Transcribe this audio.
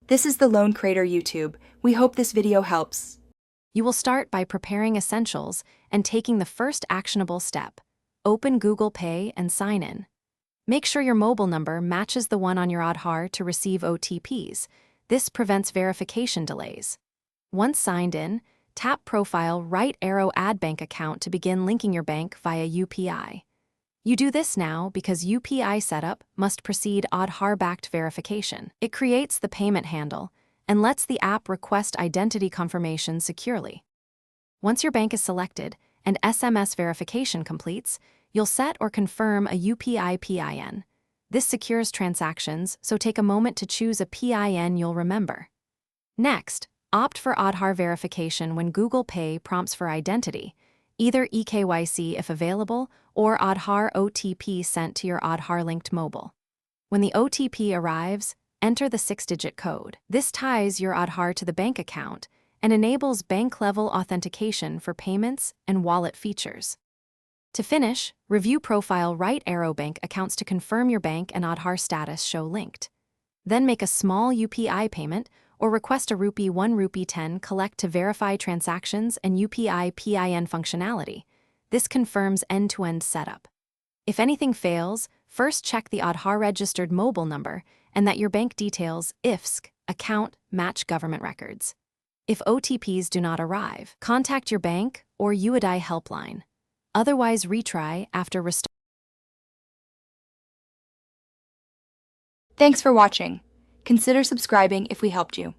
This is the Lone Creator YouTube. We hope this video helps. You will start by preparing essentials and taking the first actionable step. Open Google Pay and sign in. Make sure your mobile number matches the one on your Aadhaar to receive OTPs. This prevents verification delays. Once signed in, tap Profile right arrow Add Bank Account to begin linking your bank via UPI. You do this now because UPI setup must precede Aadhaar-backed verification. It creates the payment handle and lets the app request identity confirmation securely. Once your bank is selected and SMS verification completes, you'll set or confirm a UPI PIN. This secures transactions, so take a moment to choose a PIN you'll remember. Next, opt for Aadhaar verification when Google Pay prompts for identity, either eKYC if available or Aadhaar OTP sent to your Aadhaar-linked mobile. When the OTP arrives, enter the 6-digit code. This ties your Aadhaar to the bank account and enables bank-level authentication for payments and wallet features. To finish, review Profile right arrow bank accounts to confirm your bank and Aadhaar status show linked. Then make a small UPI payment or request a rupee 1 rupee 10 collect to verify transactions and UPI PIN functionality. This confirms end-to-end setup. If anything fails, first check the Aadhaar registered mobile number and that your bank details, IFSC, account, match government records. If OTPs do not arrive, contact your bank or UIDAI helpline. Otherwise, retry after restart. Thanks for watching. Consider subscribing if we helped you.